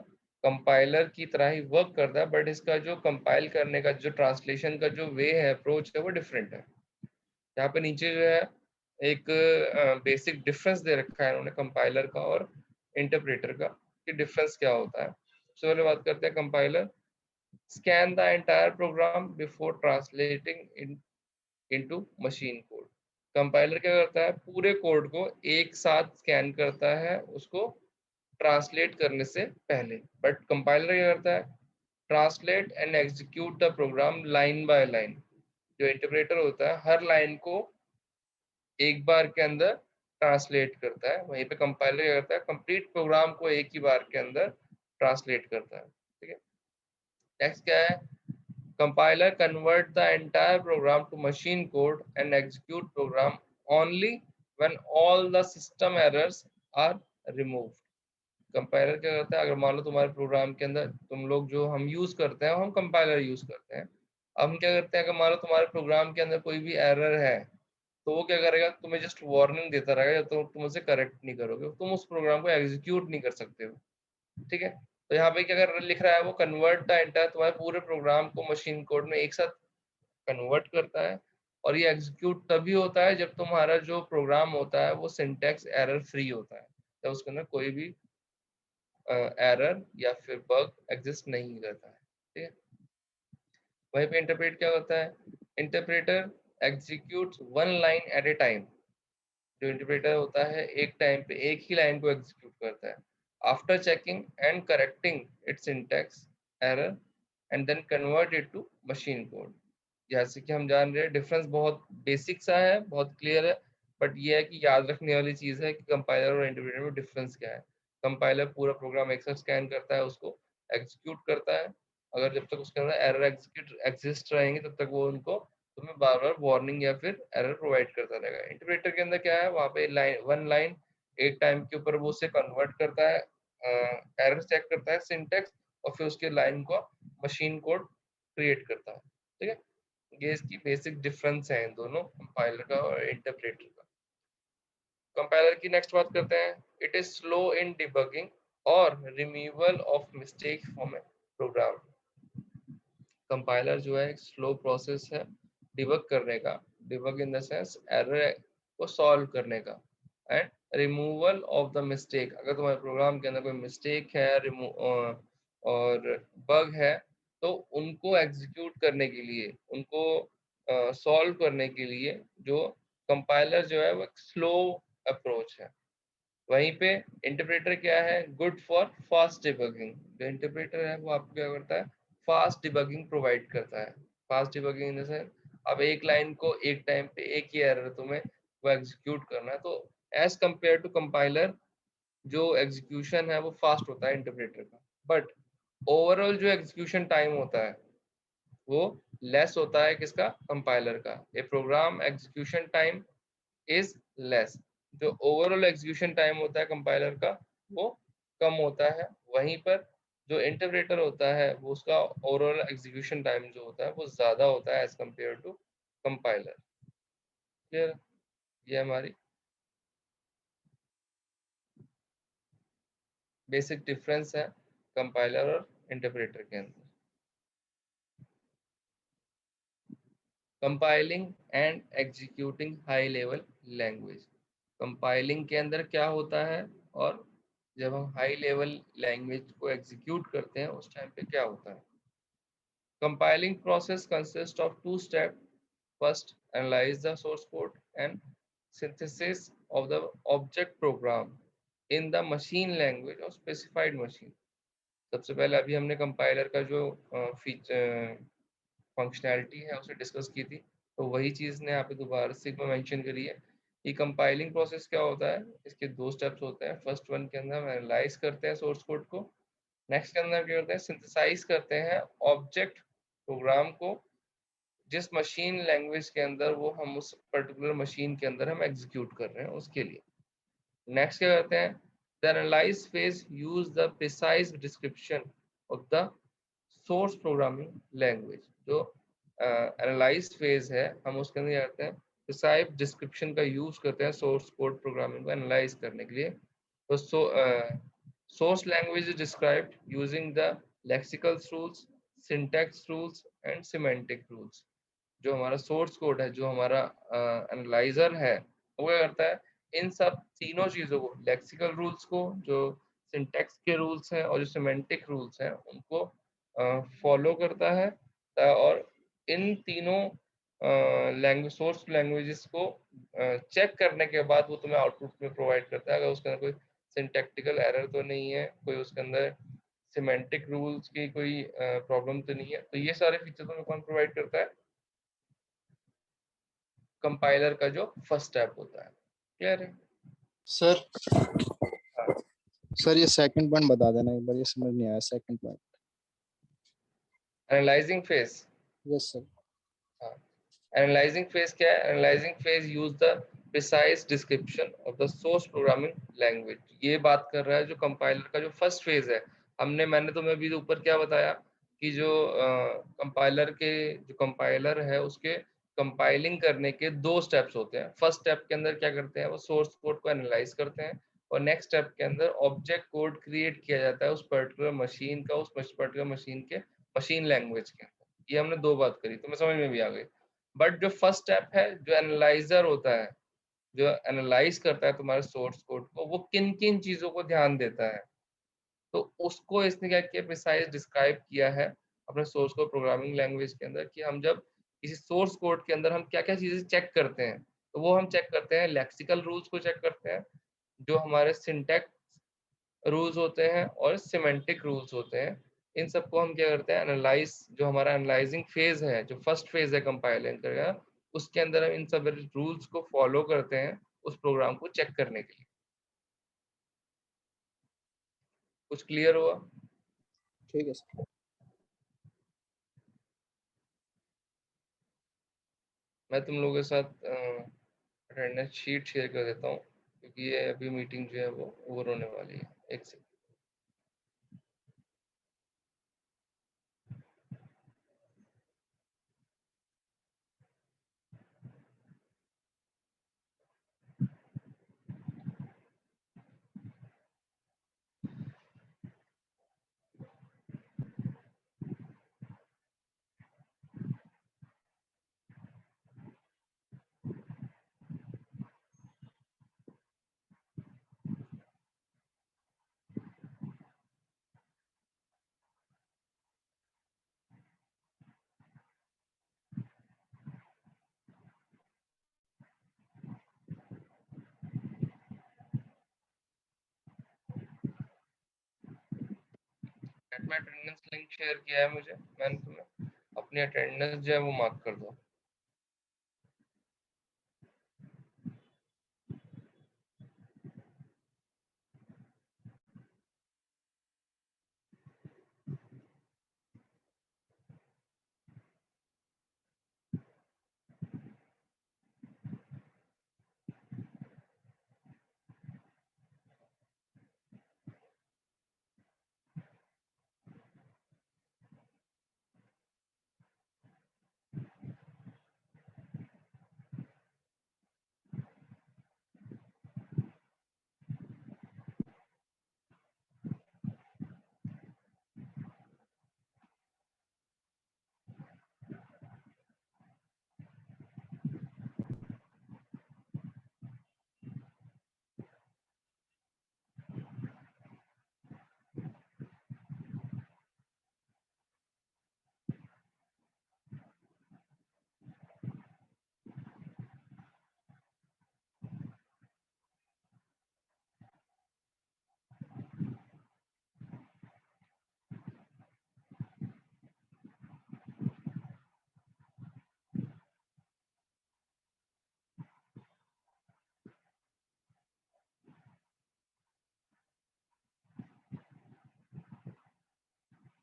कंपाइलर की तरह ही वर्क करता है, बट इसका जो कंपाइल करने का, जो ट्रांसलेशन का जो वे है, अप्रोच है, वो डिफरेंट है। यहाँ पे नीचे जो है एक बेसिक डिफरेंस दे रखा है उन्होंने कंपाइलर का और इंटरप्रेटर का, कि डिफरेंस क्या होता है। सबसे पहले बात करते हैं compiler. Scan the entire programme before translating into machine code. Compiler क्या करता है, पूरे कोड को एक साथ स्कैन करता है उसको ट्रांसलेट करने से पहले। बट कंपाइलर क्या करता है, translate and execute the program line by line. जो इंटरप्रेटर होता है हर लाइन को एक बार के अंदर ट्रांसलेट करता है, वहीं पे कंपाइलर क्या करता है, कंप्लीट प्रोग्राम को एक ही बार के अंदर ट्रांसलेट करता है। ठीक है? नेक्स्ट क्या है, compiler convert the entire program to machine code and execute program only when all the system errors are removed. Compiler क्या करता है, अगर मान लो तुम्हारे प्रोग्राम के अंदर, तुम लोग जो हम यूज करते हैं, हम कंपाइलर यूज करते हैं। अब हम क्या करते हैं, अगर मान लो तुम्हारे प्रोग्राम के अंदर कोई भी एरर है, तो वो क्या करेगा, तुम्हें जस्ट वार्निंग देता रहेगा, तो तुम उसे करेक्ट नहीं करोगे, तुम उस प्रोग्राम को एग्जीक्यूट नहीं कर सकते हो। ठीक है? तो यहाँ पे क्या कर लिख रहा है, वो कन्वर्ट द एंटायर, तुम्हारे पूरे प्रोग्राम को मशीन कोड में एक साथ कन्वर्ट करता है। और ये एग्जीक्यूट तभी होता है जब तुम्हारा जो प्रोग्राम होता है वो सिंटैक्स एरर फ्री होता है, जब उसके अंदर कोई भी एरर या फिर बग एग्जिस्ट नहीं करता है, ठीक है। वहीं पे इंटरप्रेट क्या होता है, interpreter executes one line at A time. जो इंटरप्रेटर होता है एक टाइम पे एक ही लाइन को एग्जीक्यूट करता है, after checking and correcting its syntax error and then convert it to machine code. जैसे कि हम जान रहे हैं डिफरेंस बहुत बेसिक सा है, बहुत क्लियर है, बट ये है कि याद रखने वाली चीज़ है कि कंपाइलर और इंटरप्रेटर में डिफरेंस क्या है। कंपाइलर पूरा प्रोग्राम एक साथ स्कैन करता है, उसको एग्जीक्यूट करता है, अगर जब तक उसके अंदर एरर एग्जिस्ट रहेंगे तब तक वो उनको तुम्हें बार बार वार्निंग या फिर एरर प्रोवाइड करता रहेगा। इंटरप्रेटर के अंदर क्या है, वहाँ पे वन लाइन एक टाइम के ऊपर वो उसे कन्वर्ट करता है, एरर चेक करता है, सिंटेक्स, और फिर उसके लाइन को मशीन कोड क्रिएट करता है, ठीक है। ये इसकी बेसिक डिफरेंस है इन दोनों, कंपाइलर का और इंटरप्रेटर का। कंपाइलर की नेक्स्ट बात करते हैं, it is slow in debugging और removal of mistake from a program. Compiler जो है एक स्लो प्रोसेस है डिबग करने का, debug in the sense error को सॉल्व करने का, and removal of the mistake. अगर तुम्हारे प्रोग्राम के अंदर कोई मिस्टेक है और बग है तो उनको एग्जीक्यूट करने के लिए, उनको सॉल्व करने के लिए जो कंपाइलर जो है वो एक स्लो अप्रोच है। वहीं पे इंटरप्रेटर क्या है, गुड फॉर फास्ट डिबगिंग। जो इंटरप्रेटर है वो आपको क्या करता है, फास्ट डिबगिंग प्रोवाइड करता है। Fast debugging in the sense अब एक लाइन को एक टाइम पे एक ही एरर तुम्हें वो एग्जीक्यूट करना है, तो एज कंपेयर टू कंपाइलर जो एग्जीक्यूशन है वो फास्ट होता है इंटरप्रेटर का, बट ओवरऑल जो एग्जीक्यूशन टाइम होता है वो लेस होता है किसका, कंपाइलर का। A program execution time is less. जो ओवरऑल एग्जीक्यूशन टाइम होता है कंपाइलर का वो कम होता है, वहीं पर जो इंटरप्रेटर होता है वो उसका ओवरऑल एग्जीक्यूशन टाइम जो होता है वो ज्यादा होता है as compare to compiler. Clear, ये हमारी बेसिक डिफरेंस है कंपाइलर और इंटरप्रेटर के अंदर। Compiling and executing high level language. Compiling के अंदर क्या होता है और जब हम हाई लेवल लैंग्वेज को एग्जीक्यूट करते हैं उस टाइम पे क्या होता है। Compiling process consist of two step, first analyse the source code and synthesis of the object program in the machine language और स्पेसिफाइड मशीन। सबसे पहले अभी हमने कंपाइलर का जो फंक्शनैलिटी है उसे डिस्कस की थी, तो वही चीज़ ने यहाँ पे दोबारा से मेंशन करी है कि कंपाइलिंग प्रोसेस क्या होता है। इसके दो स्टेप्स होते हैं। फर्स्ट वन के अंदर हम एनालाइज करते हैं सोर्स कोड को, नेक्स्ट के अंदर क्या करते हैं, सिंथेसाइज करते हैं ऑब्जेक्ट प्रोग्राम को, जिस मशीन लैंग्वेज के अंदर वो हम उस पर्टिकुलर मशीन के अंदर हम एग्जीक्यूट कर रहे हैं उसके लिए। नेक्स्ट क्या करते हैं, the analyse phase use the precise description of the source programming language. जो एनालाइज फेज है हम उसके अंदर क्या करते हैं, प्रिसाइज डिस्क्रिप्शन का यूज करते हैं सोर्स कोड प्रोग्रामिंग को एनालाइज करने के लिए। तो source language is described using the lexical rules, syntax rules and semantic rules. जो हमारा सोर्स कोड है, जो हमारा एनालाइजर है, वो क्या करता है, इन सब तीनों चीज़ों को, लेक्सिकल रूल्स को, जो सिंटैक्स के रूल्स हैं और जो सिमेंटिक रूल्स हैं उनको फॉलो करता है, और इन तीनों लैंग्वेज सोर्स लैंग्वेजेस को चेक करने के बाद वो तुम्हें आउटपुट में प्रोवाइड करता है। अगर उसके अंदर कोई सिंटैक्टिकल एरर तो नहीं है, कोई उसके अंदर सिमेंटिक रूल्स की कोई प्रॉब्लम तो नहीं है, तो ये सारे फीचर तुम्हें कौन प्रोवाइड करता है, कंपाइलर का जो फर्स्ट स्टेप होता है। क्लियर है सर हाँ। सर ये सेकंड पॉइंट बता देना एक बार, ये समझ नहीं आया second point. Analysing phase, yes sir. हाँ। एनालाइजिंग फेज क्या है, analysing phase use the precise description of the source programming language. ये बात कर रहा है जो कंपाइलर का जो फर्स्ट फेज है। मैंने तुम्हें अभी ऊपर क्या बताया कि जो कंपाइलर के जो कंपाइलर है उसके कंपाइलिंग करने के दो स्टेप्स होते हैं। फर्स्ट स्टेप के अंदर क्या करते हैं, वो सोर्स कोड को एनालाइज करते हैं, और नेक्स्ट स्टेप के अंदर ऑब्जेक्ट कोड क्रिएट किया जाता है उस पर्टिकुलर मशीन का, उस पर्टिकुलर मशीन के मशीन लैंग्वेज के अंदर। ये हमने दो बात करी, तुम्हें समझ में भी आ गई। बट जो फर्स्ट स्टेप है, जो एनालाइजर होता है, जो एनालाइज करता है तुम्हारे सोर्स कोड को, वो किन किन चीजों को ध्यान देता है, तो उसको इसने क्या किया, प्रिसाइज डिस्क्राइब किया है अपने सोर्स कोड प्रोग्रामिंग लैंग्वेज के अंदर कि हम जब किसी सोर्स कोड के अंदर हम क्या क्या चीजें चेक करते हैं। तो वो हम चेक करते हैं, लेक्सिकल रूल्स को चेक करते हैं, जो हमारे सिंटैक्स रूल्स होते हैं और सिमेंटिक रूल्स होते हैं। इन सबको हम क्या करते हैं, एनालाइज, जो हमारा एनालाइजिंग फेज है, जो फर्स्ट फेज है कंपाइलिंग का, उसके अंदर हम इन सब रूल्स को फॉलो करते हैं उस प्रोग्राम को चेक करने के लिए। कुछ क्लियर हुआ? ठीक है सर। मैं तुम लोगों के साथ अटेंडेंस शीट शेयर कर देता हूँ, क्योंकि ये अभी मीटिंग जो है वो ओवर होने वाली है। एक सेकंड। नेट में अटेंडेंस लिंक शेयर किया है मुझे, मैंने तुम्हें अपनी अटेंडेंस जो है वो मार्क कर दो।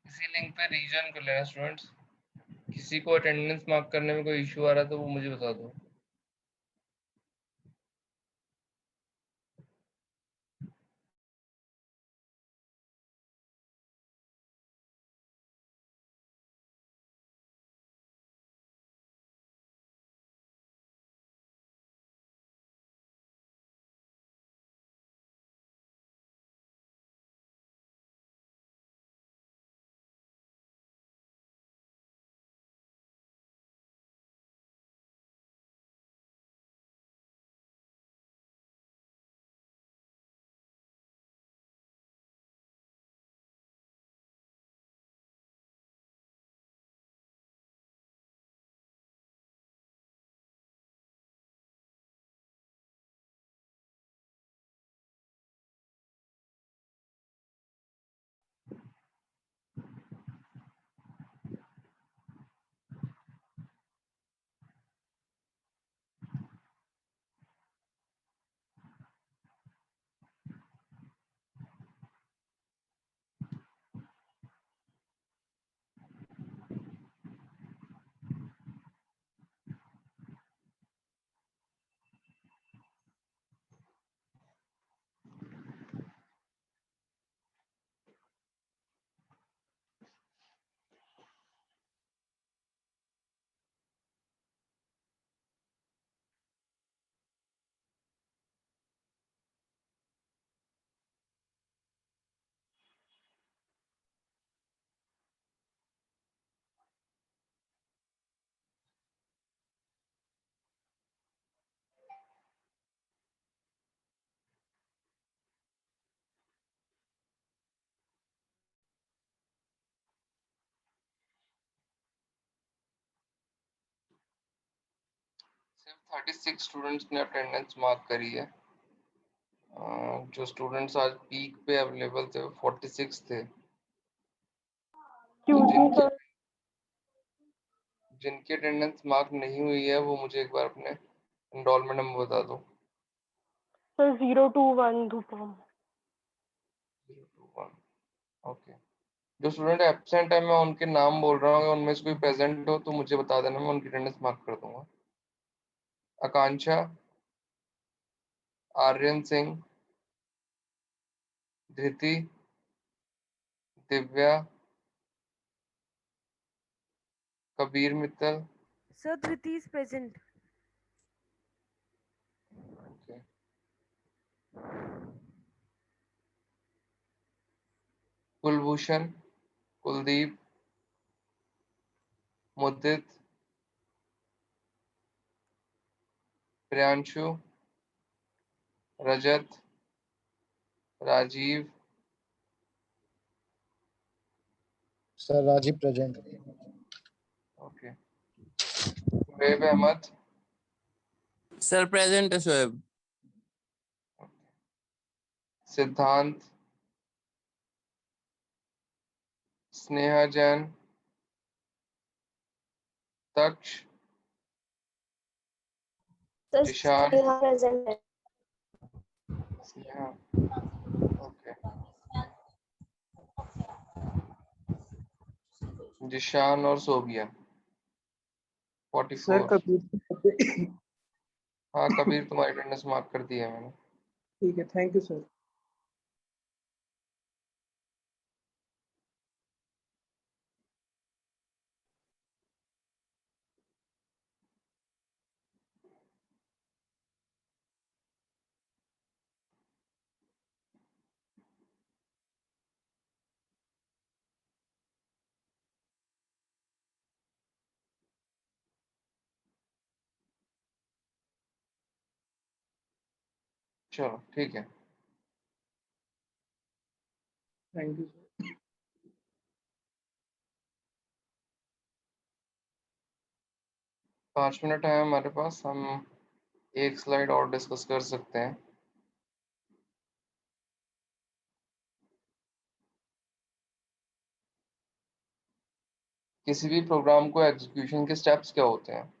इसी लिंक पे रीजन कर लेना स्टूडेंट्स। किसी को अटेंडेंस मार्क करने में कोई इशू आ रहा है तो वो मुझे बता दो। 36 स्टूडेंट्स ने अटेंडेंस मार्क करी है। जो स्टूडेंट्स आज पीक पे अवेलेबल थे वो 46 थे। जिनकी जिनकी अटेंडेंस मार्क नहीं हुई है वो मुझे एक बार अपने एनरोलमेंट नंबर बता दो। सर 021 धूपम। 021 ओके। जो स्टूडेंट एब्सेंट है मैं उनके नाम बोल रहा हूँ, उनमें से कोई प्रेजेंट हो तो मुझे बता देना, मैं उनकी अटेंडेंस मार्क कर दूंगा। Akanksha, Aryan Singh, Dhriti, Divya, Kabir Mittal. Sir Dhriti is present. Okay. Kulbhushan, Kuldeep, Mudit, Priyanshu, Rajat, Rajeev, sir Rajeev present. Okay. Shoaib Ahmed, sir present है शोएब। सिद्धांत, स्नेहा जैन, तक्ष, जिशान, स्नेहा ओके, जिशान और सोबिया 44। कबीर। हाँ कबीर, तुम्हारी अटेंडेंस मार्क कर दी है मैंने। ठीक है, थैंक यू सर। चलो ठीक है। Thank you sir. 5 मिनट है हमारे पास, हम एक स्लाइड और डिस्कस कर सकते हैं। किसी भी प्रोग्राम को एग्जीक्यूशन के स्टेप्स क्या होते हैं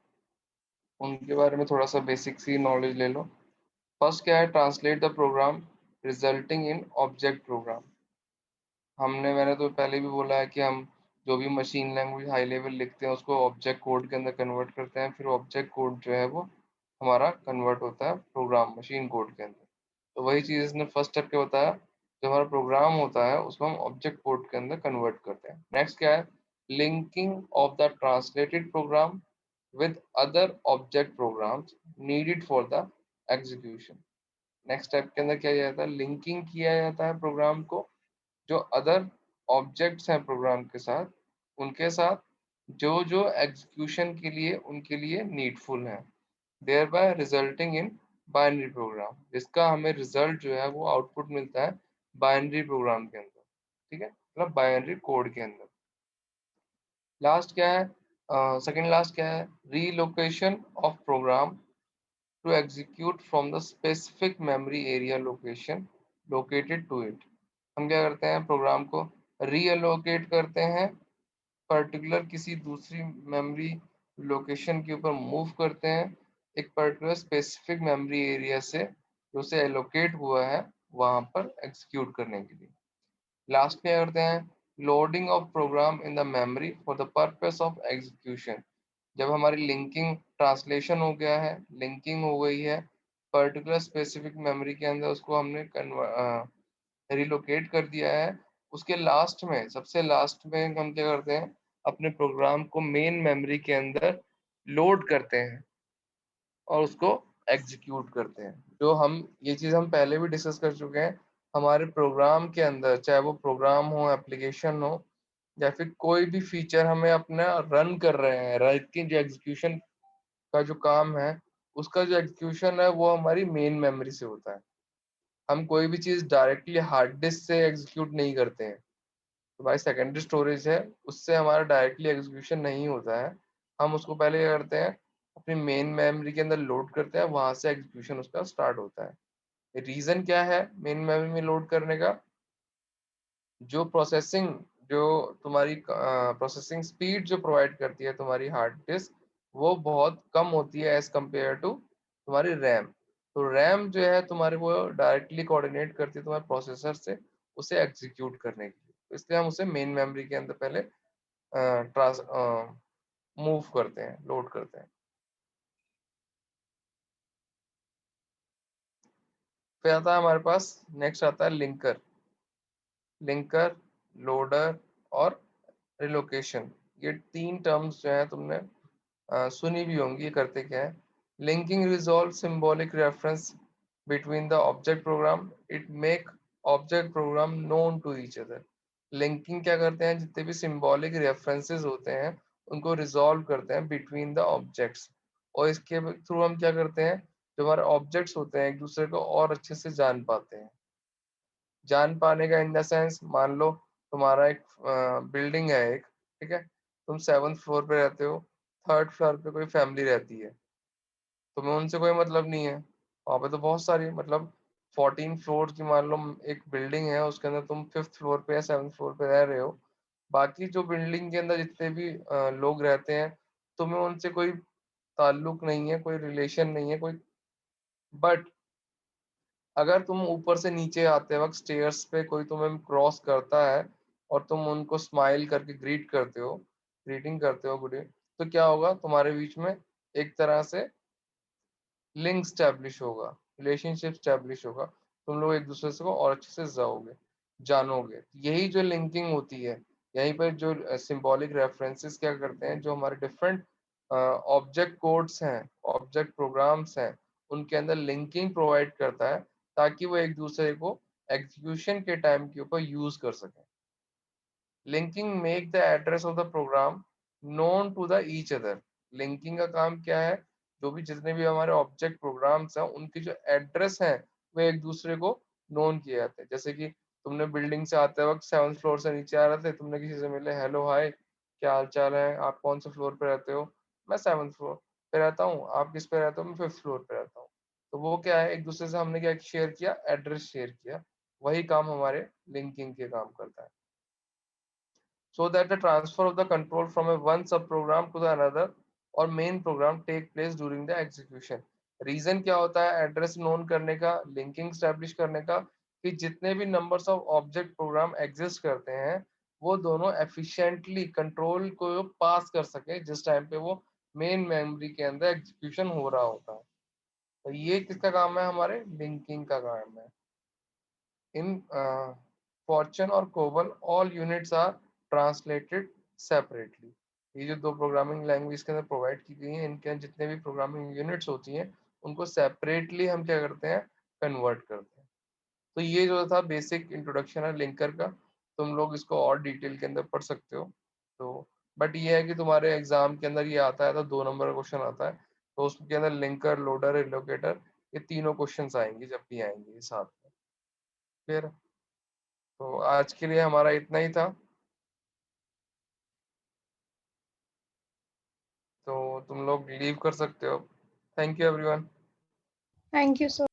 उनके बारे में थोड़ा सा बेसिक सी नॉलेज ले लो। फर्स्ट क्या है, translate the program resulting in object program. मैंने तो पहले भी बोला है कि हम जो भी मशीन लैंग्वेज हाई लेवल लिखते हैं उसको ऑब्जेक्ट कोड के अंदर कन्वर्ट करते हैं, फिर ऑब्जेक्ट कोड जो है वो हमारा कन्वर्ट होता है प्रोग्राम मशीन कोड के अंदर। तो वही चीज़ इसने फर्स्ट स्टेप क्या बताया, जो हमारा प्रोग्राम होता है उसको हम ऑब्जेक्ट कोड के अंदर कन्वर्ट करते हैं। नेक्स्ट क्या है, linking of the translated program with other object programs needed for the execution। Next step के अंदर क्या किया जाता है, लिंकिंग किया जाता है प्रोग्राम को जो अदर ऑब्जेक्ट्स हैं प्रोग्राम के साथ, उनके साथ जो जो एग्जीक्यूशन के लिए उनके लिए नीडफुल है, thereby resulting in binary program, जिसका हमें रिजल्ट जो है वो आउटपुट मिलता है बाइनरी प्रोग्राम के अंदर। ठीक है, मतलब बाइनरी कोड के अंदर। लास्ट क्या है, सेकंड लास्ट क्या है, relocation of program to execute from the specific memory area location located to it. हम क्या करते हैं, प्रोग्राम को रीअलोकेट करते हैं, पर्टिकुलर किसी दूसरी मेमोरी लोकेशन के ऊपर मूव करते हैं, एक पर्टिकुलर स्पेसिफिक मेमोरी एरिया से जो से एलोकेट हुआ है वहां पर एग्जीक्यूट करने के लिए। लास्ट क्या करते हैं, loading of program in the memory for the purpose of execution. जब हमारी लिंकिंग ट्रांसलेशन हो गया है, लिंकिंग हो गई है पर्टिकुलर स्पेसिफिक मेमोरी के अंदर, उसको हमने रिलोकेट कर दिया है, उसके लास्ट में सबसे लास्ट में हम क्या करते हैं, अपने प्रोग्राम को मेन मेमोरी के अंदर लोड करते हैं और उसको एग्जीक्यूट करते हैं। जो हम ये चीज़ हम पहले भी डिस्कस कर चुके हैं, हमारे प्रोग्राम के अंदर चाहे वो प्रोग्राम हो, एप्लीकेशन हो, या फिर कोई भी फीचर हमें अपना रन कर रहे हैं, रन की जो एग्जीक्यूशन का जो काम है उसका जो एग्जीक्यूशन है वो हमारी मेन मेमोरी से होता है। हम कोई भी चीज़ डायरेक्टली हार्ड डिस्क से एग्जीक्यूट नहीं करते हैं, तो भाई सेकेंडरी स्टोरेज है उससे हमारा डायरेक्टली एग्जीक्यूशन नहीं होता है। हम उसको पहले क्या करते हैं, अपनी मेन मेमोरी के अंदर लोड करते हैं, वहां से एग्जीक्यूशन उसका स्टार्ट होता है। रीजन क्या है मेन मेमोरी में लोड करने का? जो प्रोसेसिंग, जो तुम्हारी प्रोसेसिंग स्पीड जो प्रोवाइड करती है तुम्हारी हार्ड डिस्क, वो बहुत कम होती है एज कंपेयर टू तुम्हारी रैम। तो रैम जो है तुम्हारे वो डायरेक्टली कोऑर्डिनेट करती है तुम्हारे प्रोसेसर से उसे एग्जीक्यूट करने के लिए, तो इसलिए हम उसे मेन मेमोरी के अंदर पहले ट्रांस मूव करते हैं, लोड करते हैं। फिर आता है हमारे पास, नेक्स्ट आता है लिंकर। लिंकर, लोडर और रिलोकेशन, ये 3 टर्म्स जो है तुमने सुनी भी होंगी। ये करते क्या है? Linking resolve symbolic reference between the object program, it make object program known to each other. Linking क्या करते हैं? जितने भी सिंबॉलिक रेफरेंसेस होते हैं उनको रिजॉल्व करते हैं बिटवीन द ऑब्जेक्ट्स, और इसके थ्रू हम क्या करते हैं, जो हमारे ऑब्जेक्ट्स होते हैं एक दूसरे को और अच्छे से जान पाते हैं। जान पाने का इन द सेंस, मान लो तुम्हारा एक बिल्डिंग है एक, ठीक है, तुम 7th फ्लोर पे रहते हो, 3rd फ्लोर पे कोई फैमिली रहती है, तुम्हें उनसे कोई मतलब नहीं है। वहाँ पे तो बहुत सारी, मतलब 14 फ्लोर की मान लो एक बिल्डिंग है, उसके अंदर तुम 5th फ्लोर पे या 7th फ्लोर पे रह रहे हो, बाकी जो बिल्डिंग के अंदर जितने भी लोग रहते हैं, तुम्हें उनसे कोई ताल्लुक नहीं है, कोई रिलेशन नहीं है कोई। बट अगर तुम ऊपर से नीचे आते वक्त स्टेयर्स पे कोई तुम्हें क्रॉस करता है और तुम उनको स्माइल करके ग्रीट करते हो, ग्रीटिंग करते हो गुड, तो क्या होगा, तुम्हारे बीच में एक तरह से लिंक स्टैब्लिश होगा, रिलेशनशिप स्टैब्लिश होगा, तुम लोग एक दूसरे से को और अच्छे से जाओगे, जानोगे। यही जो लिंकिंग होती है, यहीं पर जो सिंबॉलिक रेफरेंसेस क्या करते हैं, जो हमारे डिफरेंट ऑब्जेक्ट कोड्स हैं, ऑब्जेक्ट प्रोग्राम्स हैं, उनके अंदर लिंकिंग प्रोवाइड करता है ताकि वो एक दूसरे को एग्जीक्यूशन के टाइम के ऊपर यूज कर सकें। Linking make the address of the program known to the each other. Linking का काम क्या है, जो भी जितने भी हमारे ऑब्जेक्ट प्रोग्राम्स हैं उनके जो एड्रेस हैं वो एक दूसरे को नोन किए जाते हैं। जैसे कि तुमने बिल्डिंग से आते वक्त 7th फ्लोर से नीचे आ रहे थे, तुमने किसी से मिले, हेलो हाय क्या हाल चाल है, आप कौन से फ्लोर पे रहते हो? मैं 7th फ्लोर पे रहता हूँ। आप किस पे रहते हो? मैं 5th फ्लोर पे रहता हूँ। तो वो क्या है, एक दूसरे से हमने क्या शेयर किया, एड्रेस शेयर किया। वही काम हमारे लिंकिंग के काम करता है। So that the transfer of the control from a one subprogram to the another और main program take place during the execution। Reason क्या होता है एड्रेस नोन करने का, लिंकिंग स्टैब्लिश करने का, कि जितने भी numbers of object program exist करते हैं वो दोनों एफिशिएंटली कंट्रोल को पास कर सके जिस टाइम पे वो मेन मेमोरी के अंदर एग्जीक्यूशन हो रहा होता है। तो ये किसका काम है? हमारे लिंकिंग का काम है। इन फॉर्चून और COBOL all units are translated separately. ये जो 2 प्रोग्रामिंग लैंग्वेज के अंदर प्रोवाइड की गई हैं, इनके जितने भी प्रोग्रामिंग यूनिट्स होती हैं उनको सेपरेटली हम क्या करते हैं, कन्वर्ट करते हैं। तो ये जो था बेसिक इंट्रोडक्शन है लिंकर का, तुम लोग इसको और डिटेल के अंदर पढ़ सकते हो। तो बट ये है कि तुम्हारे एग्जाम के अंदर ये आता है तो 2 नंबर का क्वेश्चन आता है, तो उसके अंदर लिंकर, लोडर, रिलोकेटर, ये तीनों क्वेश्चंस आएंगे जब भी आएंगे साथ में। फिर तो आज के लिए हमारा इतना ही था। तो तुम लोग लीव कर सकते हो। Thank you everyone. Thank you so